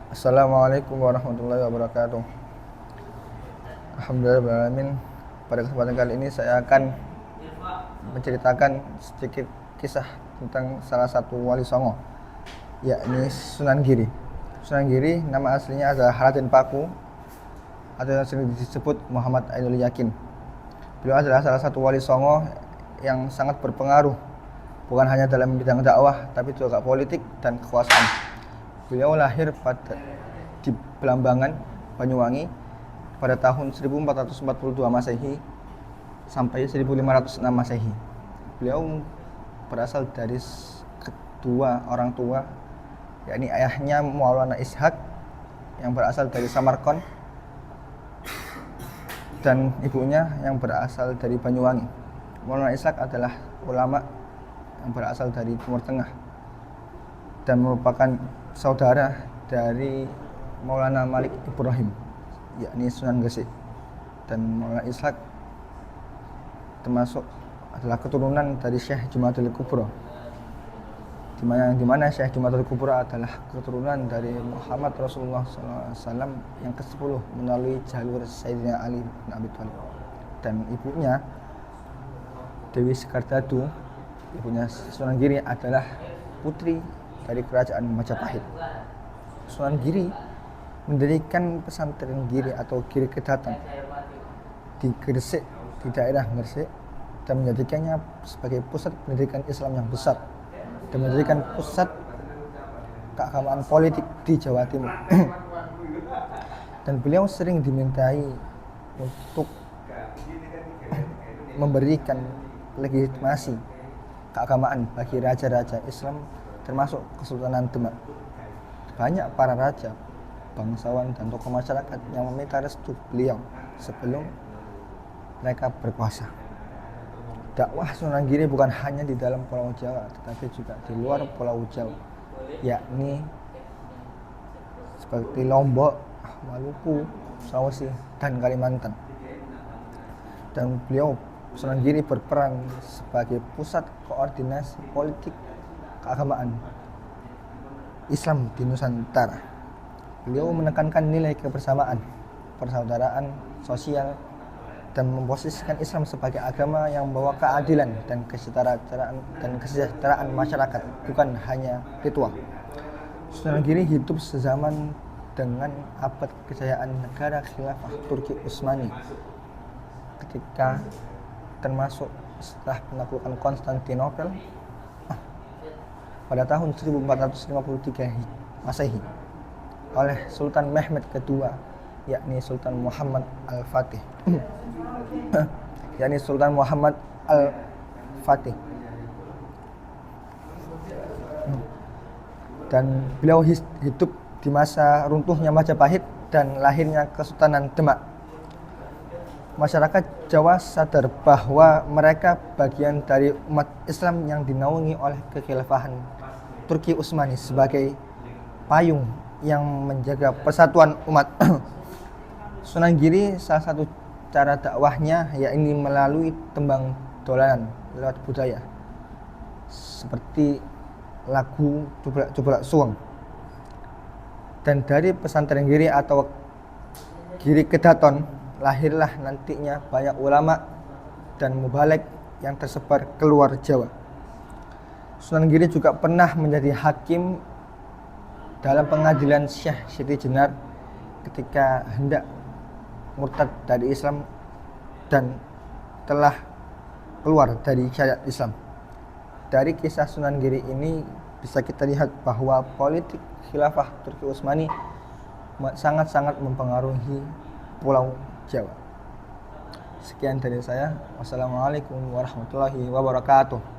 Assalamualaikum warahmatullahi wabarakatuh. Alhamdulillahirrahmanirrahim. Pada kesempatan kali ini saya akan menceritakan sedikit kisah tentang salah satu wali songo, yakni Sunan Giri. Sunan Giri nama aslinya adalah Raden Paku atau yang sering disebut Muhammad Ainul Yakin. Beliau adalah salah satu wali songo yang sangat berpengaruh, bukan hanya dalam bidang dakwah tapi juga politik dan kekuasaan. Beliau lahir di Belambangan, Banyuwangi pada tahun 1442 Masehi sampai 1506 Masehi. Beliau berasal dari kedua orang tua, yakni ayahnya Maulana Ishaq yang berasal dari Samarkand dan ibunya yang berasal dari Banyuwangi. Maulana Ishaq adalah ulama yang berasal dari Timur Tengah dan merupakan saudara dari Maulana Malik Ibrahim, yakni Sunan Gresik. Dan Maulana Ishaq termasuk adalah keturunan dari Syekh Jumadil Kubro, di mana Syekh Jumadil Kubro adalah keturunan dari Muhammad Rasulullah SAW yang ke-10 melalui jalur Sayyidina Ali bin Abi Thalib. Dan ibunya Dewi Sekardadu, ibunya Sunan Giri, adalah putri dari kerajaan Majapahit. Sunan Giri mendirikan pesantren Giri atau Giri Kedatan di Gresik, di daerah Gresik, dan menjadikannya sebagai pusat pendidikan Islam yang besar dan menjadikan pusat keagamaan politik di Jawa Timur. Dan beliau sering dimintai untuk memberikan legitimasi keagamaan bagi raja-raja Islam termasuk Kesultanan Demak. Banyak para raja, bangsawan, dan tokoh masyarakat yang meminta restu beliau sebelum mereka berkuasa. Dakwah Sunan Giri bukan hanya di dalam Pulau Jawa, tetapi juga di luar Pulau Jawa, yakni seperti Lombok, Maluku, Sulawesi, dan Kalimantan. Dan beliau Sunan Giri berperan sebagai pusat koordinasi politik keagamaan Islam di Nusantara. Beliau menekankan nilai kebersamaan, persaudaraan sosial, dan memposisikan Islam sebagai agama yang membawa keadilan dan kesejahteraan masyarakat, bukan hanya ritual. Sunan Giri hidup sezaman dengan abad kejayaan negara Khilafah Turki Utsmani, ketika termasuk setelah penaklukan Konstantinopel pada tahun 1453 Masehi oleh Sultan Mehmed II, yakni Sultan Muhammad Al-Fatih. Dan beliau hidup di masa runtuhnya Majapahit dan lahirnya Kesultanan Demak. Masyarakat Jawa sadar bahwa mereka bagian dari umat Islam yang dinaungi oleh kekhilafahan Turki Utsmani sebagai payung yang menjaga persatuan umat. Sunan Giri salah satu cara dakwahnya yakni melalui tembang dolanan lewat budaya seperti lagu Jublak Suweng. Dan dari pesantren Giri atau Giri Kedaton lahirlah nantinya banyak ulama dan mubalek yang tersebar keluar Jawa. Sunan Giri juga pernah menjadi hakim dalam pengadilan Syekh Siti Jenar ketika hendak murtad dari Islam dan telah keluar dari syariat Islam. Dari kisah Sunan Giri ini bisa kita lihat bahwa politik khilafah Turki Utsmani sangat-sangat mempengaruhi Pulau Jawa. Sekian dari saya. Wassalamualaikum warahmatullahi wabarakatuh.